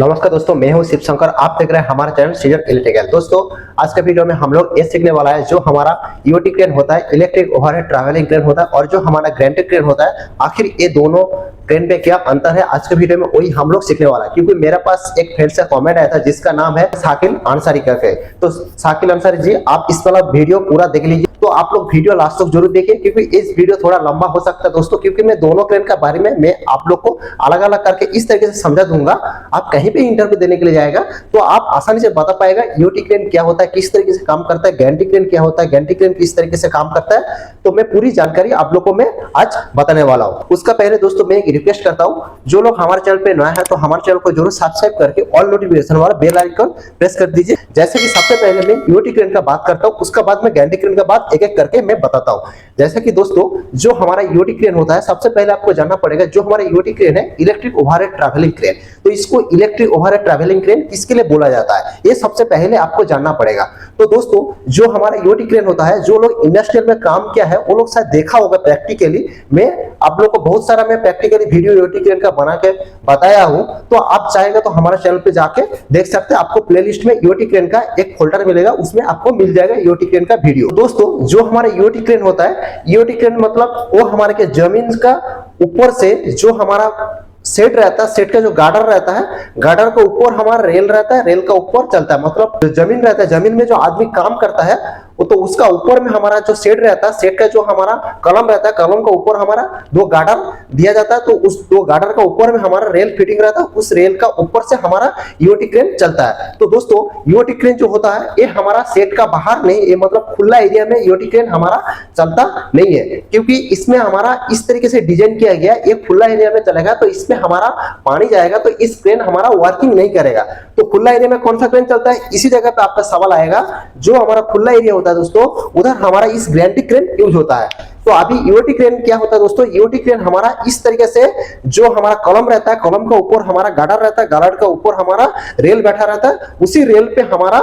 नमस्कार दोस्तों, मैं हूं शिव शंकर। आप देख रहे हैं हमारा चैनल सीजन इलेक्ट्रिकल। दोस्तों, आज के वीडियो में हम लोग ये सीखने वाला है जो हमारा ईओटी क्रेन होता है, इलेक्ट्रिक ओवरहेड ट्रैवलिंग क्रेन होता है, और जो हमारा ग्रेंटेड क्रेन होता है, आखिर ये दोनों क्रेन पे क्या अंतर है आज के वीडियो में वही हम लोग सीखने वाला है। क्योंकि मेरे पास एक फ्रेंड से कमेंट आया था जिसका नाम है शाकिल अंसारी करके। तो शाकिल अंसारी जी, आप इस वाला वीडियो पूरा देख लीजिए। तो आप लोग वीडियो लास्ट तक जरूर देखिए क्योंकि इस वीडियो थोड़ा लंबा हो सकता है दोस्तों, क्योंकि मैं दोनों क्रेन के बारे में मैं आप लोग को अलग अलग करके इस तरीके से समझा दूंगा। आप कहीं पे इंटरव्यू देने के लिए जाएगा तो आप आसानी से बता पाएगा ईओटी क्रेन क्या होता है, किस तरीके से काम करता है, गैरेंटी क्रेन क्या होता है, गैरेंटी क्रेन किस तरीके से काम करता है। तो मैं पूरी जानकारी आप लोग को मैं आज बताने वाला हूँ। उसका पहले दोस्तों मैं एक रिक्वेस्ट करता हूँ, जो लोग हमारे चैनल पे नया है तो हमारे चैनल को जरूर सब्सक्राइब करके ऑल नोटिफिकेशन वाला बेल आइकन प्रेस कर दीजिए। जैसे कि सबसे पहले मैं ईओटी क्रेन का बात करता हूँ, उसका बाद में गैरेंटी क्रेन का बात एक एक करके मैं बताता हूँ। जैसे कि दोस्तों, जो हमारा ईओटी क्रेन होता है, सबसे पहले आपको जानना पड़ेगा जो हमारा ईओटी क्रेन है इलेक्ट्रिक ओवरहेड ट्रैवलिंग क्रेन। तो इसको इलेक्ट्रिक ओवरहेड ट्रैवलिंग क्रेन किसके लिए बोला जाता है, ये सबसे पहले आपको जानना पड़ेगा। तो दोस्तों, जो हमारा ईओटी क्रेन होता है, जो लोग इंडस्ट्रियल में काम किया है वो लोग शायद देखा होगा प्रैक्टिकली। मैं आप लोग को बहुत सारा मैं प्रैक्टिकली वीडियो ईओटी क्रेन का बना के बताया हूं। तो आप चाहेगा तो हमारे चैनल पे जाके देख सकते हैं। आपको प्लेलिस्ट में ईओटी क्रेन का एक फोल्डर मिलेगा, उसमें आपको मिल जाएगा ईओटी क्रेन का वीडियो। दोस्तों, जो हमारा ईओटी क्रेन होता है, ईओटी क्रेन मतलब वो हमारे के जमीन का ऊपर से जो हमारा सेट रहता है, सेट का जो गार्डर रहता है, गार्डर के ऊपर हमारा रेल रहता है, रेल का ऊपर चलता है। मतलब जो जमीन रहता है, जमीन में जो आदमी काम करता है वो तो उसका ऊपर में हमारा जो सेट रहता है, सेट का जो हमारा कलम रहता है, कलम का ऊपर हमारा दो गार्डर दिया जाता है। तो उस दो गार्डर का ऊपर में हमारा रेल फिटिंग रहता है, उस रेल का ऊपर से हमारा ईओटी क्रेन चलता है। तो दोस्तों, ईओटी क्रेन जो होता है ये हमारा सेट का बाहर नहीं, ये मतलब खुला एरिया में ईओटी क्रेन हमारा चलता नहीं है, क्योंकि इसमें हमारा इस तरीके से डिजाइन किया गया है। ये खुला एरिया में चलेगा तो इसमें हमारा पानी जाएगा तो इस क्रेन हमारा वर्किंग नहीं करेगा। तो खुला एरिया में कौन सा क्रेन चलता है, इसी जगह पे आपका सवाल आएगा। जो हमारा खुला एरिया होता है दोस्तों, उधर हमारा इस ग्रेंटी क्रेन यूज होता है। तो अभी ईओटी क्रेन क्या होता है दोस्तों, ईओटी क्रेन हमारा इस तरीके से जो हमारा कलम रहता है, कलम का ऊपर हमारा गार्डर रहता है, गार्डर का ऊपर हमारा रेल बैठा रहता है, उसी रेल पे हमारा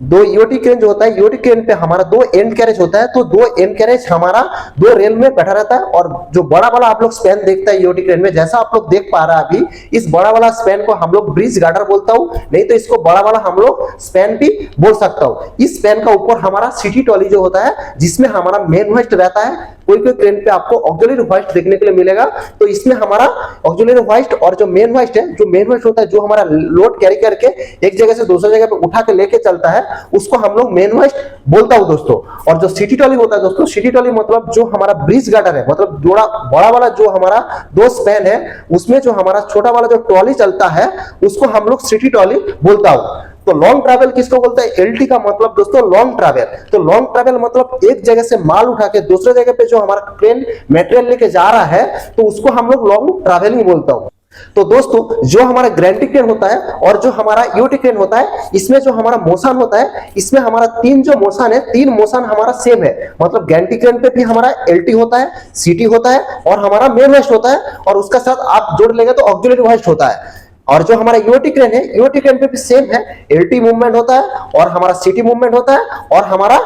दो ईओटी क्रेन जो होता है, ईओटी क्रेन पे हमारा दो एंड कैरेज होता है। तो दो एंड कैरेज हमारा दो रेल में बैठा रहता है। और जो बड़ा वाला आप लोग स्पैन देखता है ईओटी क्रेन में, जैसा आप लोग देख पा रहा है अभी, इस बड़ा वाला स्पैन को हम लोग ब्रिज गार्डर बोलता हूं, नहीं तो इसको बड़ा वाला हम लोग स्पैन भी बोल सकता हूं। इस स्पैन का ऊपर हमारा सिटी ट्रॉली जो होता है, जिसमें हमारा मेन होस्ट रहता है। कोई कोई क्रेन पे आपको ऑक्सिलरी होस्ट देखने के लिए मिलेगा। तो इसमें हमारा ऑक्सिलरी होस्ट और जो मेन होस्ट है, जो मेन होस्ट होता है, जो हमारा लोड कैरी करके एक जगह से दूसरी जगह पे उठा के लेके चलता है, उसको हम लोग मेन होस्ट बोलता हूं दोस्तों। और जो सिटी ट्रॉली होता है दोस्तों, सिटी ट्रॉली मतलब जो हमारा ब्रिज गार्डर है, मतलब बड़ा वाला जो हमारा दो स्पैन है, उसमें जो हमारा छोटा वाला जो ट्रॉली चलता है, उसको हम लोग सिटी ट्रॉली बोलता हूं। तो लॉन्ग ट्रैवल किसको बोलते हैं, एलटी का मतलब दोस्तों लॉन्ग ट्रैवल। तो लॉन्ग ट्रैवल मतलब एक जगह से माल उठा के दूसरे जगह पे जो हमारा क्रेन मटेरियल लेके जा रहा है, तो उसको हम लोग लॉन्ग ट्रैवलिंग बोलता हूं। तो दोस्तों, जो हमारा ग्रेंटी क्रेन होता है और जो हमारा ईओटी क्रेन होता है, इसमें जो हमारा मोशन होता है, इसमें हमारा तीन जो मोशन है, तीन मोशन हमारा सेम है। मतलब ग्रेंटी क्रेन पे भी हमारा एलटी होता है, सीटी होता है और हमारा मेन होस्ट होता है, और उसका साथ आप जोड़ लेंगे तो ऑक्सिलरी होस्ट होता है। और जो हमारा ईओटी क्रेन है, ईओटी क्रेन पे भी सेम है, एलटी मूवमेंट होता है और हमारा सीटी मूवमेंट होता है और हमारा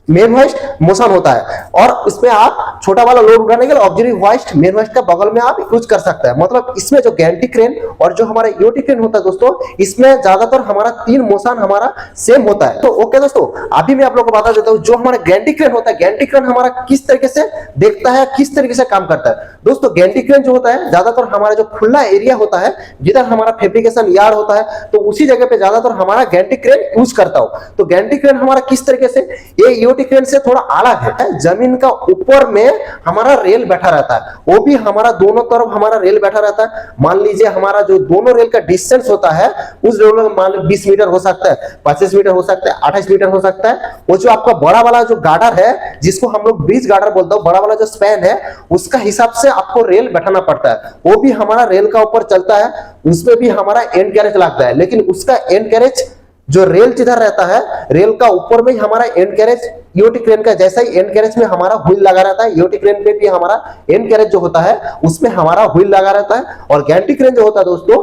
मेन होस्ट मोशन होता है। और इसमें आप छोटा वाला लोड उठाने के लिए ऑक्सिलरी होस्ट मेन होस्ट का बगल में आप यूज कर सकते हैं। मतलब इसमें जो गैरेंटी क्रेन और जो हमारा ईओटी क्रेन होता है दोस्तों, इसमें ज्यादातर हमारा तीन मोशन हमारा सेम होता है। तो ओके दोस्तों, अभी मैं आप लोगों को बता देता हूं जो हमारा गैरेंटी क्रेन होता है, गैरेंटी क्रेन हमारा किस तरीके से देखता है, किस तरीके से काम करता है। दोस्तों, गैरेंटी क्रेन जो होता है, ज्यादातर हमारा जो खुला एरिया होता है, जिधर हमारा फैब्रिकेशन यार्ड होता है, तो उसी जगह पे ज्यादातर हमारा गैरेंटी क्रेन यूज करता हूं। तो गैरेंटी क्रेन हमारा किस तरीके से, ये ईओटी क्रेन से थोड़ा अलग है। जमीन का ऊपर में हमारा रेल बैठा रहता है, वो भी हमारा दोनों तरफ हमारा रेल बैठा रहता है। मान लीजिए हमारा जो दोनों रेल का डिस्टेंस होता है, उस रेल में मान लो 20 मीटर हो सकता है, 25 मीटर हो सकता है, 28 मीटर हो सकता है। वो जो आपका बड़ा वाला जो गार्डर है, जिसको हम लोग ब्रिज गार्डर बोलते हैं, बड़ा वाला जो स्पैन है, उसका हिसाब से आपको रेल बैठाना पड़ता है। वो भी हमारा रेल का ऊपर चलता है, उसमें भी हमारा एंड कैरेज लगता है, लेकिन उसका एंड कैरेज जो रेल जिधर रहता है, रेल का ऊपर में ही हमारा एंड कैरेज ईओटी क्रेन का जैसा ही एंड कैरेज में हमारा व्हील लगा रहता है। ईओटी क्रेन पे भी हमारा एंड कैरेज जो होता है, उसमें हमारा व्हील लगा रहता है। और गैरेंटी क्रेन जो होता है दोस्तों,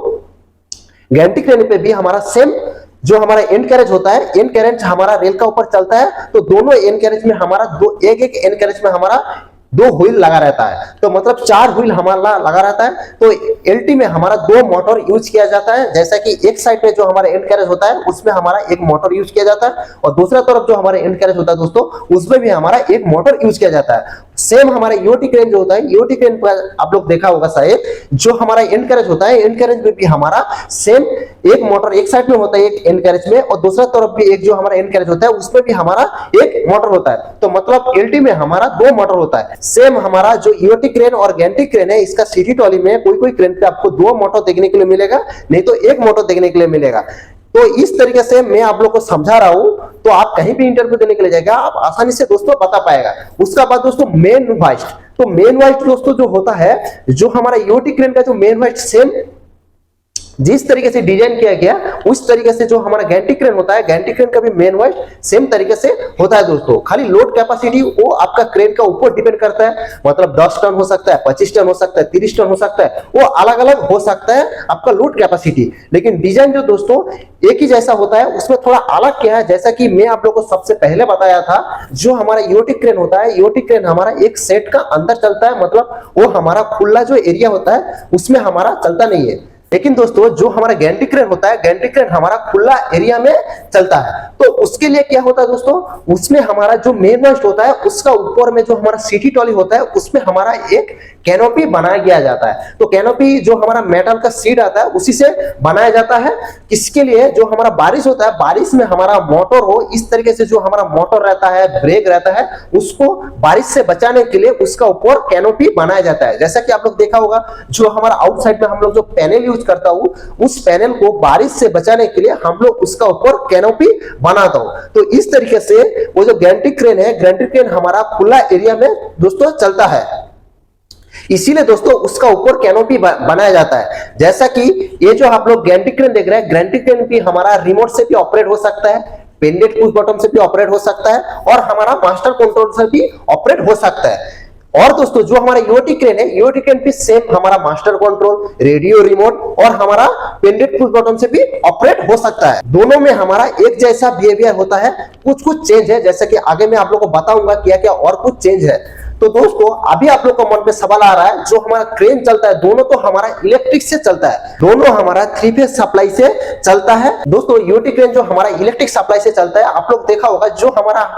गैरेंटी क्रेन पे भी हमारा सेम जो हमारा एंड कैरेज होता है, एंड कैरेज हमारा रेल का ऊपर चलता है। तो दोनों एंड कैरेज में हमारा एक एक एंड कैरेज में हमारा दो व्हील लगा रहता है, तो मतलब 4 व्हील हमारा लगा रहता है। तो एलटी में हमारा 2 मोटर यूज किया जाता है, जैसा कि एक साइड में जो हमारा एंड कैरेज होता है उसमें हमारा एक मोटर यूज किया जाता है, और दूसरा तरफ जो हमारा एंड कैरेज होता है दोस्तों उसमें भी हमारा एक मोटर यूज किया जाता है। सेम हमारा ईओटी क्रेन जो होता है, ईओटी क्रेन पर आप लोग देखा होगा शायद, जो हमारा एंड कैरेज होता है, एंड कैरेज में भी हमारा सेम एक मोटर एक साइड में होता है एक एंड कैरेज में, और दूसरा तरफ भी एक जो हमारा एंड कैरेज होता है उसमें भी हमारा एक मोटर होता है। तो मतलब एलटी में हमारा 2 मोटर होता है। सेम हमारा जो ईओटी क्रेन और गैंट्रिक क्रेन है, इसका सीटी ट्रॉली में कोई क्रेन पे आपको 2 मोटर देखने के लिए मिलेगा, नहीं तो एक मोटर देखने के लिए मिलेगा। तो इस तरीके से मैं आप लोग को समझा रहा हूं, तो आप कहीं भी इंटरव्यू देने के लिए जाएगा आप आसानी से दोस्तों बता पाएगा। उसका बाद दोस्तों मेन वाइस्ट, तो मेन वाइस्ट दोस्तों जो होता है, जो हमारा ईओटी क्रेन का जो मेन वाइस्ट सेम जिस तरीके से डिजाइन किया गया उस तरीके से जो हमारा गैंट्रिक क्रेन होता है, गैंट्रिक क्रेन का भी मेन वाइस्ट सेम तरीके से होता है दोस्तों। खाली लोड कैपेसिटी वो आपका क्रेन का ऊपर डिपेंड करता है, मतलब 10 टन हो सकता है, 25 टन हो सकता है, 30 टन हो सकता है, वो अलग अलग हो सकता है आपका लोड कैपेसिटी, लेकिन डिजाइन जो दोस्तों एक ही जैसा होता है। उसमें थोड़ा अलग क्या है, जैसा कि मैं आप लोगों को सबसे पहले बताया था, जो हमारा ईओटी क्रेन होता है, ईओटी क्रेन हमारा एक सेट का अंदर चलता है, मतलब वो हमारा खुला जो एरिया होता है उसमें हमारा चलता नहीं है। लेकिन दोस्तों जो हमारा गैंट्रिक क्रेन होता है, गैंट्रिक क्रेन हमारा खुला एरिया में चलता है। तो उसके लिए क्या होता है दोस्तों, उसमें हमारा जो मेन मास्ट होता है उसका ऊपर में जो हमारा सीटी ट्रॉली होता है उसमें हमारा एक कैनोपी बनाया गया जाता है। तो कैनोपी जो हमारा मेटल का सीट आता है उसी से बनाया जाता है। किसके लिए, जो हमारा बारिश होता है, बारिश में हमारा मोटर हो, इस तरीके से जो हमारा मोटर रहता है, ब्रेक रहता है, उसको बारिश से बचाने के लिए उसका ऊपर कैनोपी बनाया जाता है। जैसा कि आप लोग देखा होगा, जो हमारा आउटसाइड में हम लोग जो पैनल यूज करता हूं, उस पैनल को बारिश से बचाने के लिए हम लोग उसका ऊपर कैनोपी बनाता हूं। तो इस तरीके से वो जो गैंट्रिक क्रेन है, गैंट्रिक क्रेन हमारा खुला एरिया में दोस्तों चलता है, इसीलिए दोस्तों उसका ऊपर कैनोपी बनाया जाता है। जैसा कि ये जो आप लोग गैंट्रिक क्रेन देख रहे हैं, गैंट्रिक क्रेन भी हमारा रिमोट से भी ऑपरेट हो सकता है, पेंडेंट पुश बटन से भी ऑपरेट हो सकता है, और हमारा मास्टर कंट्रोल से भी ऑपरेट हो सकता है। और दोस्तों जो हमारा ईओटी क्रेन है, ईओटी क्रेन भी सेम हमारा मास्टर कंट्रोल, रेडियो रिमोट और हमारा पेंडेंट पुश बटन से भी ऑपरेट हो सकता है। दोनों में हमारा एक जैसा बिहेवियर होता है, कुछ चेंज है, जैसे कि आगे मैं आप लोगों को बताऊंगा क्या क्या और कुछ चेंज है। तो दोस्तों अभी आप लोग को मन पे सवाल आ रहा है, जो हमारा क्रेन चलता है दोनों तो हमारा इलेक्ट्रिक से चलता है, दोनों हमारा 3 फेज सप्लाई से चलता है। दोस्तों ईओटी क्रेन जो हमारा इलेक्ट्रिक सप्लाई से चलता है, आप लोग देखा होगा, जो हमारा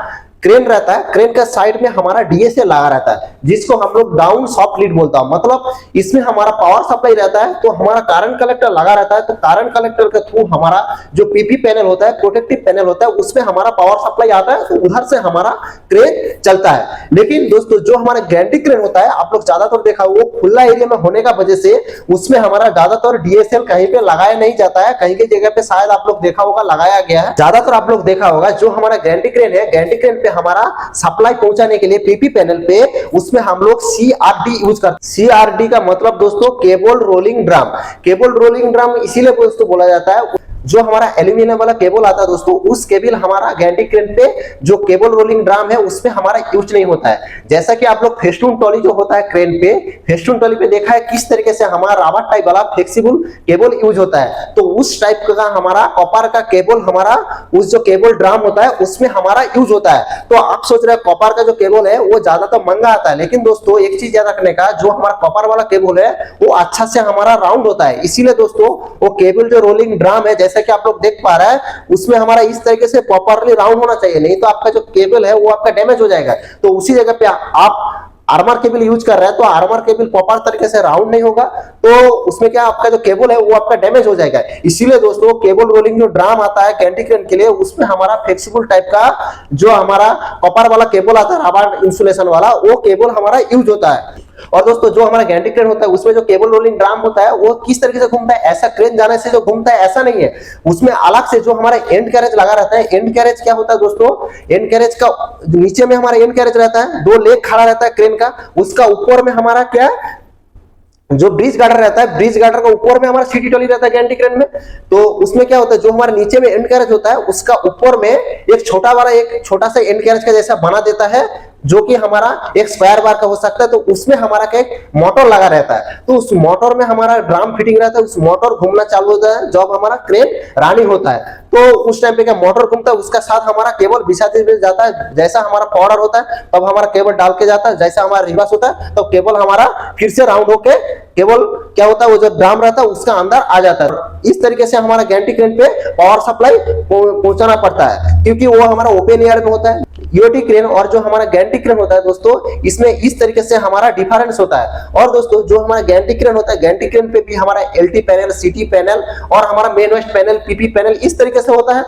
क्रेन रहता है, क्रेन का साइड में हमारा डीएसए लगा रहता है, जिसको हम लोग डाउन सॉफ्ट लीड बोलता हूं। मतलब इसमें हमारा पावर सप्लाई रहता है, तो हमारा करंट कलेक्टर लगा रहता है, तो करंट कलेक्टर के थ्रू हमारा जो पीपी पैनल होता है, प्रोटेक्टिव पैनल होता है, उसमें हमारा पावर सप्लाई आता है, तो उधर से हमारा क्रेन चलता है। लेकिन दोस्तों जो हमारा गैंट्रिक क्रेन होता है, आप लोग ज्यादातर देखा वो खुला एरिया में होने का वजह से उसमें हमारा ज्यादातर डीएसएल कहीं पे लगाया नहीं जाता है, कहीं की जगह पे शायद आप लोग देखा होगा लगाया गया है। ज्यादातर आप लोग देखा होगा जो हमारा गैंट्रिक क्रेन है, गैंट्रिक क्रेन पे हमारा सप्लाई पहुंचाने के लिए पीपी पैनल पे उसमें हम लोग सीआरडी यूज करते हैं। सीआरडी का मतलब दोस्तों cable rolling drum. Cable rolling drum इसीलिए दोस्तों बोला जाता है, जो हमारा एल्यूमिनियम वाला केबल आता है दोस्तों, उस केबल हमारा गैंट्रिक क्रेन पे जो केबल रोलिंग ड्रम है उसमें हमारा यूज नहीं होता है। जैसा कि आप लोग फेस्टून ट्रॉली जो होता है क्रेन पे, फेस्टून ट्रॉली पे देखा है किस तरीके से हमारा राबर टाइप वाला फ्लेक्सिबल केबल यूज होता है, तो उस टाइप का हमारा कॉपर का केबल हमारा उस जो केबल ड्रम होता है उसमें हमारा यूज होता है। तो आप सोच रहे हैं कॉपर का जो केबल है वो ज्यादातर महंगा आता है, लेकिन दोस्तों एक चीज याद रखने का, जो हमारा कॉपर वाला केबल है वो अच्छा से हमारा राउंड होता है, इसीलिए दोस्तों वो केबल जो रोलिंग ड्रम है, जैसा कि आप लोग देख पा रहे हैं, उसमें हमारा इस तरीके से प्रॉपरली राउंड होना चाहिए, नहीं तो आपका जो केबल है वो आपका डैमेज हो जाएगा। तो उसी जगह पे आप आर्मर केबल यूज कर रहे हैं, तो आर्मर केबल प्रॉपर तरीके से राउंड नहीं होगा, तो उसमें क्या आपका जो केबल है वो आपका डैमेज हो जाएगा। इसीलिए दोस्तों केबल रोलिंग जो ड्रम आता है गैंट्रिक क्रेन के लिए, उसमें हमारा फ्लेक्सिबल टाइप का जो हमारा कॉपर वाला केबल आता है, रबर इंसुलेशन वाला, वो केबल हमारा यूज होता है। और दोस्तों जो हमारा गैंट्रिक क्रेन होता है उसमें जो केबल रोलिंग ड्रम होता है वो किस तरीके से घूमता है, ऐसा क्रेन जाने से जो घूमता है ऐसा नहीं है, उसमें अलग से जो हमारा एंड कैरेज लगा रहता है। एंड कैरेज क्या होता है दोस्तों, एंड कैरेज का नीचे में हमारा एंड कैरेज रहता है, 2 लेग खड़ा रहता है क्रेन का, उसका ऊपर में हमारा क्या जो ब्रिज गार्डर रहता है, ब्रिज गार्डर का ऊपर में हमारा सीटी ट्रॉली रहता है गैंट्रिक क्रेन में। तो उसमें क्या होता है, जो हमारे नीचे में एंड कैरेज होता है उसका ऊपर में एक छोटा सा एंड कैरेज का जैसा बना देता है, जो कि हमारा एक स्क्वायर बार का हो सकता है, तो उसमें हमारा क्या एक मोटर लगा रहता है, तो उस मोटर में हमारा ड्रम फिटिंग रहता है, उस मोटर घूमना चालू होता है जब हमारा क्रेन रनिंग होता है। तो उस टाइम पे क्या मोटर घूमता है, उसका साथ हमारा केबल बिछाते हुए जाता है, जैसा हमारा पावर होता है तब हमारा केबल डाल के जाता है, जैसा हमारा रिवर्स होता है तो केबल हमारा फिर से राउंड होके केबल क्या होता है वो जो ड्रम रहता है उसका अंदर आ जाता है। इस तरीके से हमारा गैंटी क्रेन पे पावर सप्लाई पहुंचाना पड़ता है, क्योंकि वो हमारा ओपन एयर में होता है। ईओटी क्रेन और जो हमारा गैंटी क्रेन होता है दोस्तों, इसमें इस तरीके से हमारा डिफरेंस होता है। और दोस्तों जो हमारा गैंटी क्रेन होता है, गैंटी क्रेन पे भी हमारा एलटी पैनल, सीटी पैनल और हमारा main west panel, PP panel इस तरीके से होता है।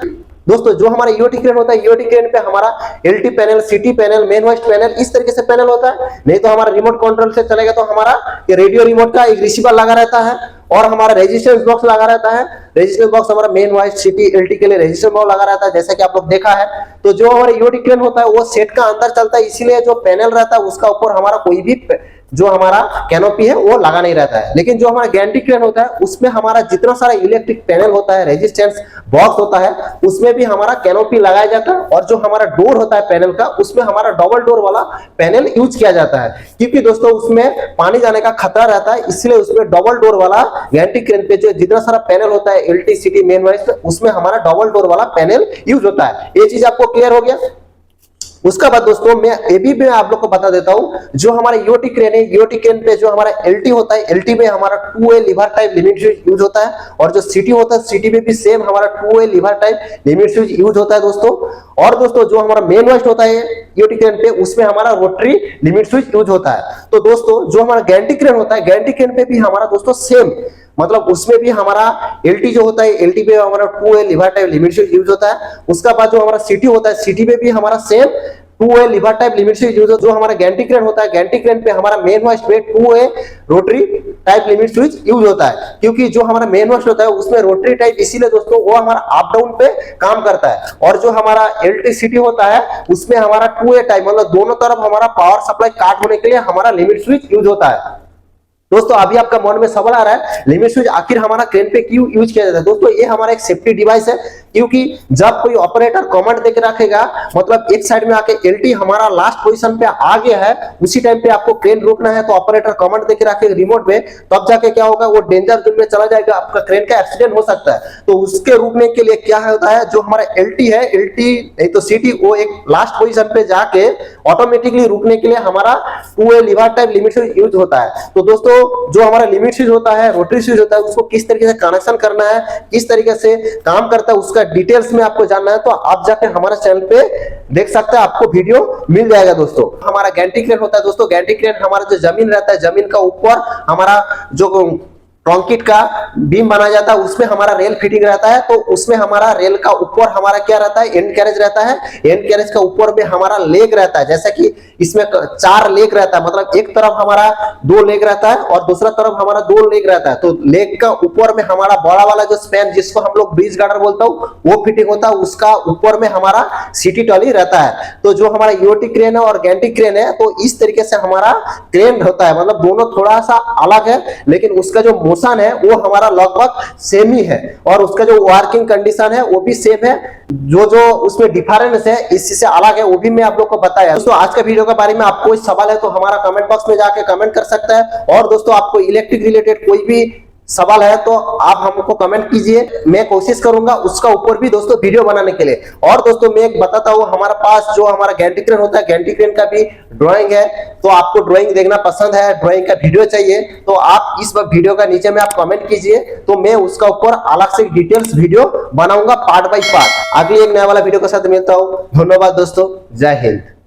दोस्तों जो हमारा ईओटी क्रेन होता है, ईओटी क्रेन पे हमारा एलटी पैनल, सीटी पैनल, मेन वेस्ट पैनल इस तरीके से पैनल होता है। नहीं तो हमारा रिमोट कंट्रोल से चलेगा तो हमारा ये रेडियो रिमोट का एक रिसीवर लगा रहता है और हमारा रेजिस्टेंस बॉक्स लगा रहता है। रेजिस्टेंस बॉक्स हमारा मेन वाइज सीटी एलटी के लिए रेजिस्टेंस बॉक्स लगा रहता है, जैसा कि आप लोग देखा है। तो जो हमारा ईओटी क्रेन होता है वो सेट का अंदर चलता है, इसीलिए जो पैनल रहता है उसका ऊपर हमारा कोई भी जो हमारा कैनोपी है वो लगा नहीं रहता है। लेकिन जो हमारा गैंटी क्रेन होता है उसमें हमारा जितना सारा इलेक्ट्रिक पैनल होता है, रेजिस्टेंस बॉक्स होता है, उसमें भी हमारा कैनोपी लगाया जाता है। और जो हमारा डोर होता है पैनल का, उसमें हमारा डबल डोर वाला पैनल यूज किया जाता है, क्योंकि दोस्तों उसमें पानी जाने का खतरा रहता है, इसलिए उसमें डबल डोर वाला गैंटी क्रेन पे जो जितना सारा पैनल होता है एलटी, सीटी, मेन वाइज, उसमें हमारा डबल डोर वाला पैनल यूज होता है। ये चीज आपको क्लियर हो गया। उसका बाद दोस्तों मैं आप लोग को बता देता हूं, जो हमारा ईओटी क्रेन है, ईओटी क्रेन पे जो हमारा एलटी होता है, एलटी में हमारा 2A lever type limit switch use होता है। और जो सीटी होता है, सीटी में भी सेम हमारा 2A lever type limit switch use होता है दोस्तों। और दोस्तों जो हमारा मेन वेस्ट होता है ईओटी क्रेन पे, उसमें हमारा रोटरी लिमिट स्विच यूज होता है। तो दोस्तों जो हमारा गैंटी क्रेन होता है, गैंटी क्रेन पे भी हमारा दोस्तों सेम, मतलब उसमें भी हमारा एलटी जो होता है, एलटी पे हमारा 2A lever type limit switch use होता है। उसका बाद जो हमारा सीटी होता है, सीटी पे भी हमारा same 2A lever type limit switch use होता है। जो हमारा गैंटी क्रेन होता है, गैंटी क्रेन पे हमारा मेन वेस्ट पे 2A rotary type limit switch use होता है, क्योंकि जो हमारा मेन वेस्ट होता है उसमें रोटरी टाइप, इसीलिए दोस्तों वो हमारा अप डाउन पे काम करता है। और जो हमारा एलटी सीटी होता है उसमें हमारा 2A टाइप, मतलब दोनों तरफ हमारा पावर सप्लाई काट होने के लिए हमारा लिमिट स्विच यूज होता है। दोस्तों अभी आपका मन में सवाल आ रहा है, लिमिट स्विच आखिर हमारा क्रेन पे क्यों यूज किया जाता है? दोस्तों ये हमारा एक सेफ्टी डिवाइस है, क्योंकि जब कोई ऑपरेटर कमांड देकर रखेगा, मतलब एक साइड में आके एलटी हमारा लास्ट पोजीशन पे आ गया है, उसी टाइम पे आपको क्रेन रोकना है, तो ऑपरेटर कमांड देकर रखेगा रिमोट में, तब जाके क्या होगा, वो डेंजर जोन में चला जाएगा, आपका क्रेन का एक्सीडेंट हो सकता है। तो उसके रोकने के लिए क्या होता है, जो हमारा एलटी है, एलटी नहीं तो सीटी, वो एक लास्ट पोजीशन पे जाके ऑटोमेटिकली रुकने के लिए हमारा 2A lever type limit switch use होता है। तो दोस्तों जो हमारा लिमिट स्विच होता है, रोटरी स्विच होता है, उसको किस तरीके से कनेक्शन करना है, किस तरीके से काम करता है, उसका डिटेल्स में आपको जानना है तो आप जाके हमारे चैनल पे देख सकते हैं, आपको वीडियो मिल जाएगा। दोस्तों हमारा गैंटी क्रेन होता है, दोस्तों गैंटी क्रेन हमारा जो जमीन रहता है, जमीन का ऊपर हमारा जो कंक्रीट का बीम बनाया जाता है, उसमें हमारा रेल फिटिंग रहता है। तो उसमें हमारा रेल का ऊपर हमारा क्या रहता है, एंड कैरेज रहता है। एंड कैरेज का ऊपर में हमारा लेग रहता है, जैसा कि इसमें 4 लेग रहता है, मतलब एक तरफ हमारा 2 लेग रहता है और दूसरा तरफ हमारा 2 लेग रहता है। तो लेग का ऊपर में हमारा बड़ा वाला जो स्पैन, जिसको हम लोग ब्रिज गार्डर बोलता हूँ, वो फिटिंग होता है, उसका ऊपर में हमारा सीटी टॉली रहता है। तो जो हमारा ईओटी क्रेन है और गैंटी क्रेन है, तो इस तरीके से हमारा क्रेन होता है, मतलब दोनों थोड़ा सा अलग है, लेकिन उसका जो मोशन है वो हमारा लगभग सेम ही है, और उसका जो वर्किंग कंडीशन है वो भी सेम है। जो उसमें डिफरेंस है, इससे अलग है, वो भी मैं आप लोग को बताया। दोस्तों आज का वीडियो के बारे में आपको कोई सवाल है तो हमारा कमेंट बॉक्स में जाके कमेंट कर सकता है। और दोस्तों आपको इलेक्ट्रिक रिलेटेड कोई भी सवाल है तो आप हमको कमेंट कीजिए, मैं कोशिश करूंगा उसका ऊपर भी दोस्तों वीडियो बनाने के लिए। और दोस्तों मैं एक बताता हूँ, हमारे पास जो हमारा गैंटी क्रेन होता है, गैंटी क्रेन का भी ड्राइंग है। तो आपको ड्राइंग देखना पसंद है, ड्राइंग का वीडियो चाहिए, तो आप इस वीडियो का नीचे में आप कमेंट कीजिए, तो मैं उसका ऊपर अलग से डिटेल्स वीडियो बनाऊंगा पार्ट बाई पार्ट। अगली एक नया वाला वीडियो के साथ मिलता हूँ। धन्यवाद दोस्तों, जय हिंद।